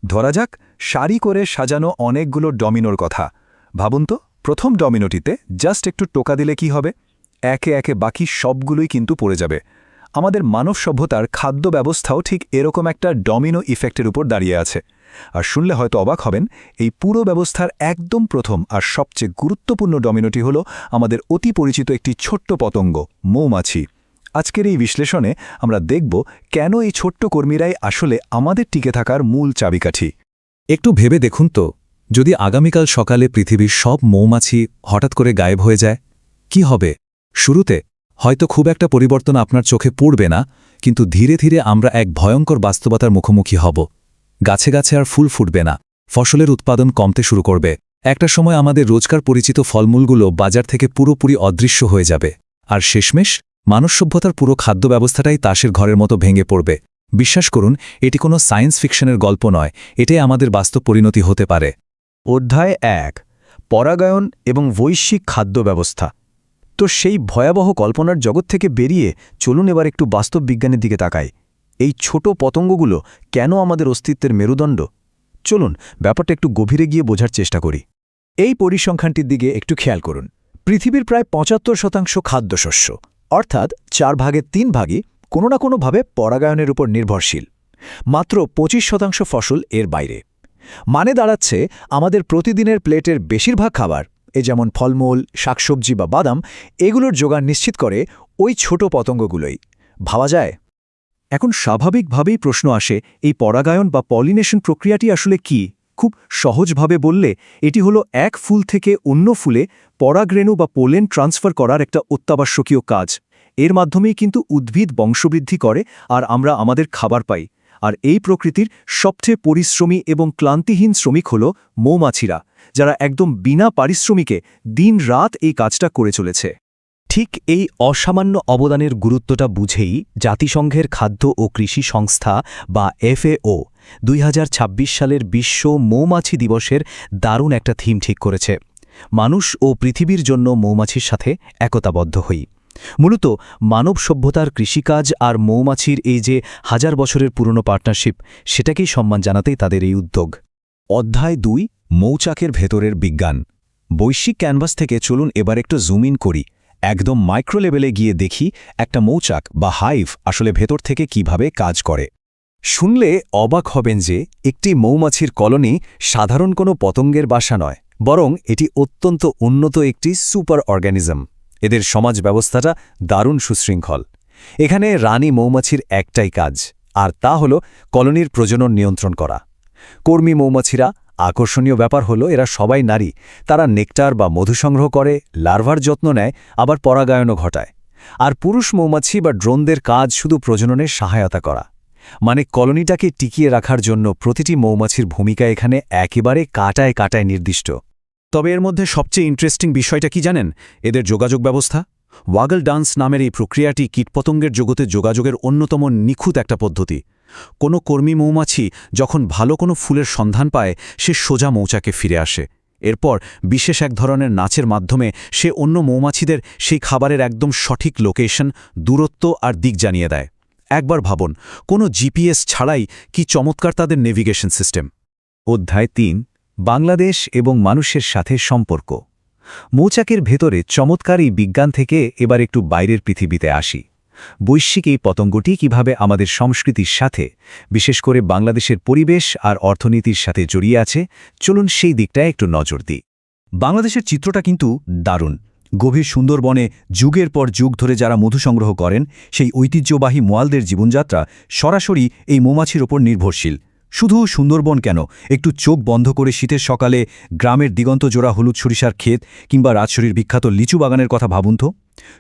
ধরা যাক সারি করে সাজানো অনেকগুলো ডমিনোর কথা। ভাবুন তো, প্রথম ডমিনোটিতে জাস্ট একটু টোকা দিলে কি হবে? একে একে বাকি সবগুলোই কিন্তু পড়ে যাবে। আমাদের মানব সভ্যতার খাদ্য ব্যবস্থাও ঠিক এরকম একটা ডমিনো ইফেক্টের উপর দাঁড়িয়ে আছে। আর শুনলে হয়তো অবাক হবেন, এই পুরো ব্যবস্থার একদম প্রথম আর সবচেয়ে গুরুত্বপূর্ণ ডমিনোটি হল আমাদের অতি পরিচিত একটি ছোট্ট পতঙ্গ, মৌমাছি। আজকের এই বিশ্লেষণে আমরা দেখব কেন এই ছোট্ট কর্মীরাই আসলে আমাদের টিকে থাকার মূল চাবিকাঠি। একটু ভেবে দেখুন তো, যদি আগামীকাল সকালে পৃথিবীর সব মৌমাছি হঠাৎ করে গায়েব হয়ে যায়, কি হবে? শুরুতে হয়তো খুব একটা পরিবর্তন আপনার চোখে পড়বে না, কিন্তু ধীরে ধীরে আমরা এক ভয়ঙ্কর বাস্তবতার মুখোমুখি হব। গাছে গাছে আর ফুল ফুটবে না, ফসলের উৎপাদন কমতে শুরু করবে। একটা সময় আমাদের রোজকার পরিচিত ফলমূলগুলো বাজার থেকে পুরোপুরি অদৃশ্য হয়ে যাবে, আর শেষমেশ মানব সভ্যতার পুরো খাদ্য ব্যবস্থাটাই তাসের ঘরের মতো ভেঙে পড়বে। বিশ্বাস করুন, এটি কোনো সায়েন্স ফিকশনের গল্প নয়, এটাই আমাদের বাস্তব পরিণতি হতে পারে। অধ্যায় ১, পরাগায়ন এবং বৈশ্বিক খাদ্য ব্যবস্থা। তো সেই ভয়াবহ কল্পনার জগৎ থেকে বেরিয়ে চলুন এবার একটু বাস্তব বিজ্ঞানের দিকে তাকাই। এই ছোট পতঙ্গগুলো কেন আমাদের অস্তিত্বের মেরুদণ্ড? চলুন ব্যাপারটা একটু গভীরে গিয়ে বোঝার চেষ্টা করি। এই পরিসংখ্যানটির দিকে একটু খেয়াল করুন। পৃথিবীর প্রায় ৭৫% খাদ্যশস্য, অর্থাৎ ৪ ভাগের ৩ ভাগই কোনো না কোনোভাবে পরাগায়নের উপর নির্ভরশীল। মাত্র ২৫% ফসল এর বাইরে। মানে দাঁড়াচ্ছে, আমাদের প্রতিদিনের প্লেটের বেশিরভাগ খাবার, যেমন ফলমূল, শাকসবজি বা বাদাম, এগুলোর জোগান নিশ্চিত করে ওই ছোট পতঙ্গগুলোই। ভাবা যায়? এখন স্বাভাবিকভাবেই প্রশ্ন আসে, এই পরাগায়ন বা পলিনেশন প্রক্রিয়াটি আসলে কি? খুব সহজভাবে বললে, এটি হলো এক ফুল থেকে অন্য ফুলে পরাগরেণু বা পোলেন ট্রান্সফার করার একটা অত্যাবশ্যকীয় কাজ। এর মাধ্যমেই কিন্তু উদ্ভিদ বংশবৃদ্ধি করে আর আমরা আমাদের খাবার পাই। আর এই প্রকৃতির সবচেয়ে পরিশ্রমী এবং ক্লান্তিহীন শ্রমিক হল মৌমাছিরা, যারা একদম বিনা পারিশ্রমিকে দিন-রাত এই কাজটা করে চলেছে। ঠিক এই অসামান্য অবদানের গুরুত্বটা বুঝেই জাতিসংঘের খাদ্য ও কৃষি সংস্থা বা FAO ২০২৬ সালের বিশ্ব মৌমাছি দিবসের দারুণ একটা থিম ঠিক করেছে। মানুষ ও পৃথিবীর জন্য মৌমাছির সাথে একতাবদ্ধ হই। মূলত মানব সভ্যতার কৃষিকাজ আর মৌমাছির এই যে হাজার বছরের পুরনো পার্টনারশিপ, সেটাকেই সম্মান জানাতেই তাদের এই উদ্যোগ। অধ্যায় ২, মৌচাকের ভেতরের বিজ্ঞান। বৈশ্বিক ক্যানভাস থেকে চলুন এবার একটু জুম ইন করি। একদম মাইক্রো লেভেলে গিয়ে দেখি একটা মৌচাক বা হাইভ আসলে ভেতর থেকে কিভাবে কাজ করে। শুনলে অবাক হবেন যে একটি মৌমাছির কলোনি সাধারণ কোনো পতঙ্গের বাসা নয়, বরং এটি অত্যন্ত উন্নত একটি সুপার অর্গানিজম। এদের সমাজ ব্যবস্থাটা দারুণ সুশৃঙ্খল। এখানে রানী মৌমাছির একটাই কাজ, আর তা হল কলোনির প্রজনন নিয়ন্ত্রণ করা। কর্মী মৌমাছিরা, আকর্ষণীয় ব্যাপার হলো এরা সবাই নারী। তারা নেকটার বা মধু সংগ্রহ করে, লার্ভার যত্ন নেয়, আবার পরাগায়নও ঘটায়। আর পুরুষ মৌমাছি বা ড্রোনদের কাজ শুধু প্রজননের সহায়তা করা। মানে কলোনিটাকে টিকিয়ে রাখার জন্য প্রতিটি মৌমাছির ভূমিকা এখানে একেবারে কাটায় কাটায় নির্দিষ্ট। তবে এর মধ্যে সবচেয়ে ইন্টারেস্টিং বিষয়টা কি জানেন? এদের যোগাযোগ ব্যবস্থা। ওয়াগল ডান্স নামের এই প্রক্রিয়াটি কীটপতঙ্গের জগতে যোগাযোগের অন্যতম নিখুঁত একটা পদ্ধতি। কোনো কর্মী মৌমাছি যখন ভালো কোনো ফুলের সন্ধান পায়, সে সোজা মৌচাকে ফিরে আসে। এরপর বিশেষ এক ধরনের নাচের মাধ্যমে সে অন্য মৌমাছিদের সেই খাবারের একদম সঠিক লোকেশন, দূরত্ব আর দিক জানিয়ে দেয়। একবার ভাবুন, কোনো GPS ছাড়াই কি চমৎকার তাদের নেভিগেশন সিস্টেম। অধ্যায় ৩, বাংলাদেশ এবং মানুষের সাথে সম্পর্ক। মৌচাকের ভেতরে চমৎকার এই বিজ্ঞান থেকে এবার একটু বাইরের পৃথিবীতে আসি। বৈশ্বিক এই পতঙ্গটি কিভাবে আমাদের সংস্কৃতির সাথে, বিশেষ করে বাংলাদেশের পরিবেশ আর অর্থনীতির সাথে জড়িয়ে আছে, চলুন সেই দিকটায় একটু নজর দিই। বাংলাদেশের চিত্রটা কিন্তু দারুণ। গভীর সুন্দরবনে যুগের পর যুগ ধরে যারা মধু সংগ্রহ করেন, সেই ঐতিহ্যবাহী মোয়ালদের জীবনযাত্রা সরাসরি এই মৌমাছির ওপর নির্ভরশীল। শুধু সুন্দরবন কেন, একটু চোখ বন্ধ করে শীতের সকালে গ্রামের দিগন্তজোড়া হলুদ সরিষার ক্ষেত কিংবা রাজশাহীর বিখ্যাত লিচু বাগানের কথা ভাবুন তো।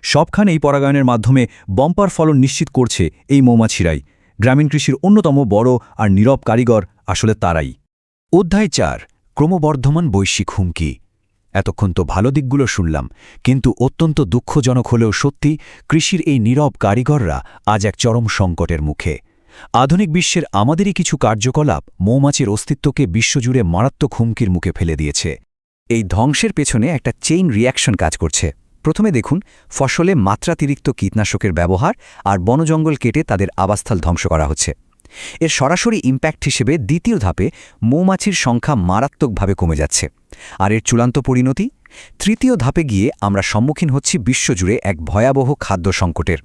সবখানে এই পরাগায়নের মাধ্যমে বম্পার ফলন নিশ্চিত করছে এই মৌমাছিরাই। গ্রামীণ কৃষির অন্যতম বড় আর নীরব কারিগর আসলে তারাই। অধ্যায় ৪, ক্রমবর্ধমান বৈশ্বিক হুমকি। এতক্ষণ তো ভালো দিকগুলো শুনলাম, কিন্তু অত্যন্ত দুঃখজনক হলেও সত্যি, কৃষির এই নীরব কারিগররা আজ এক চরম সংকটের মুখে। আধুনিক বিশ্বের আমাদেরই কিছু কার্যকলাপ মৌমাছির অস্তিত্বকে বিশ্বজুড়ে মারাত্মক হুমকির মুখে ফেলে দিয়েছে। এই ধ্বংসের পেছনে একটা চেইন রিয়াকশন কাজ করছে। প্রথমে দেখুন, ফসলে মাত্রাতিরিক্ত কীটনাশকের ব্যবহার আর বনজঙ্গল কেটে তাদের আবাসস্থল ধ্বংস করা হচ্ছে। এর সরাসরি ইম্প্যাক্ট হিসেবে দ্বিতীয় ধাপে মৌমাছির সংখ্যা মারাত্মকভাবে কমে যাচ্ছে। আর এর চূড়ান্ত পরিণতি? তৃতীয় ধাপে গিয়ে আমরা সম্মুখীন হচ্ছি বিশ্বজুড়ে এক ভয়াবহ খাদ্য সংকটের।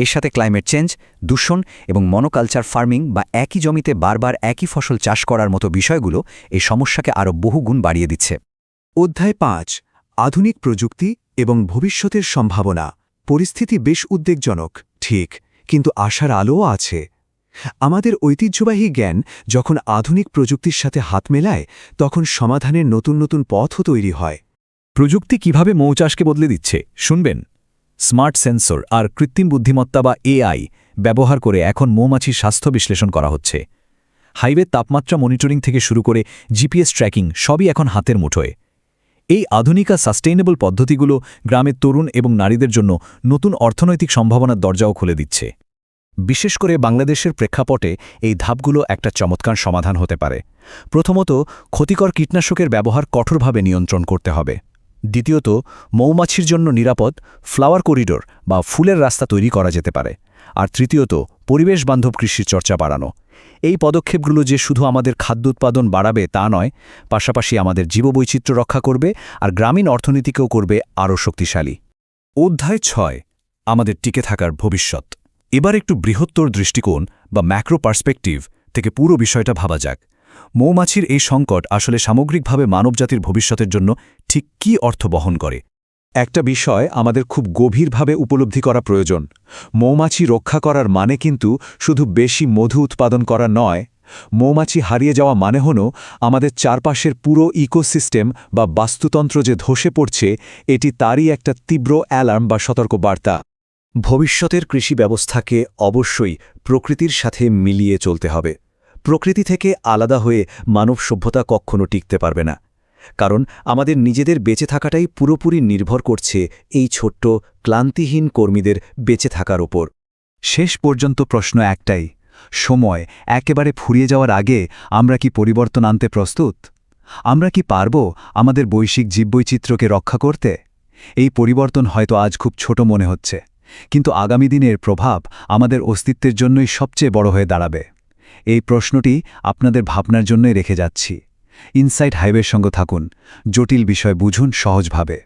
এর সাথে ক্লাইমেট চেঞ্জ, দূষণ এবং মনোকালচার ফার্মিং বা একই জমিতে বারবার একই ফসল চাষ করার মতো বিষয়গুলো এই সমস্যাকে আরও বহুগুণ বাড়িয়ে দিচ্ছে। অধ্যায় 5, আধুনিক প্রযুক্তি এবং ভবিষ্যতের সম্ভাবনা। পরিস্থিতি বেশ উদ্বেগজনক, ঠিক, কিন্তু আশার আলোও আছে। আমাদের ঐতিহ্যবাহী জ্ঞান যখন আধুনিক প্রযুক্তির সাথে হাত মেলায়, তখন সমাধানের নতুন নতুন পথও তৈরি হয়। প্রযুক্তি কিভাবে মৌচাষকে বদলে দিচ্ছে শুনবেন। স্মার্ট সেন্সর আর কৃত্রিম বুদ্ধিমত্তা বা এআই ব্যবহার করে এখন মৌমাছির স্বাস্থ্য বিশ্লেষণ করা হচ্ছে। হাইওয়ে তাপমাত্রা মনিটরিং থেকে শুরু করে জিপিএস ট্র্যাকিং সবই এখন হাতের মুঠোয়। এই আধুনিক আর সাস্টেইনেবল পদ্ধতিগুলো গ্রামের তরুণ এবং নারীদের জন্য নতুন অর্থনৈতিক সম্ভাবনার দরজাও খুলে দিচ্ছে। বিশেষ করে বাংলাদেশের প্রেক্ষাপটে এই ধাপগুলো একটা চমৎকার সমাধান হতে পারে। প্রথমত, ক্ষতিকর কীটনাশকের ব্যবহার কঠোরভাবে নিয়ন্ত্রণ করতে হবে। দ্বিতীয়ত, মৌমাছির জন্য নিরাপদ ফ্লাওয়ার করিডোর বা ফুলের রাস্তা তৈরি করা যেতে পারে। আর তৃতীয়ত, পরিবেশ বান্ধব কৃষির চর্চা বাড়ানো। এই পদক্ষেপগুলো যে শুধু আমাদের খাদ্য উৎপাদন বাড়াবে তা নয়, পাশাপাশি আমাদের জীববৈচিত্র্য রক্ষা করবে আর গ্রামীণ অর্থনীতিকেও করবে আরও শক্তিশালী। অধ্যায় 6, আমাদের টিকে থাকার ভবিষ্যৎ। এবার একটু বৃহত্তর দৃষ্টিকোণ বা ম্যাক্রো পার্সপেক্টিভ থেকে পুরো বিষয়টা ভাবা যাক। মৌমাছির এই সংকট আসলে সামগ্রিকভাবে মানবজাতির ভবিষ্যতের জন্য ঠিক কী অর্থ বহন করে? একটা বিষয় আমাদের খুব গভীরভাবে উপলব্ধি করা প্রয়োজন। মৌমাছি রক্ষা করার মানে কিন্তু শুধু বেশি মধু উৎপাদন করা নয়। মৌমাছি হারিয়ে যাওয়া মানে হল আমাদের চারপাশের পুরো ইকোসিস্টেম বা বাস্তুতন্ত্র যে ধসে পড়ছে, এটি তারই একটা তীব্র অ্যালার্ম বা সতর্কবার্তা। ভবিষ্যতের কৃষি ব্যবস্থাকে অবশ্যই প্রকৃতির সাথে মিলিয়ে চলতে হবে। প্রকৃতি থেকে আলাদা হয়ে মানব সভ্যতা কখনো টিকতে পারবে না, কারণ আমাদের নিজেদের বেঁচে থাকাটাই পুরোপুরি নির্ভর করছে এই ছোট্ট ক্লান্তিহীন কর্মীদের বেঁচে থাকার ওপর। শেষ পর্যন্ত প্রশ্ন একটাই, সময় একেবারে ফুরিয়ে যাওয়ার আগে আমরা কি পরিবর্তন আনতে প্রস্তুত? আমরা কি পারব আমাদের বৈশ্বিক জীববৈচিত্র্যকে রক্ষা করতে? এই পরিবর্তন হয়তো আজ খুব ছোট মনে হচ্ছে, কিন্তু আগামী দিনের প্রভাব আমাদের অস্তিত্বের জন্যই সবচেয়ে বড় হয়ে দাঁড়াবে। এই প্রশ্নটি আপনাদের ভাবনার জন্যই রেখে যাচ্ছি। ইনসাইট হাইওয়ের সঙ্গে থাকুন, জটিল বিষয় বুঝুন সহজভাবে।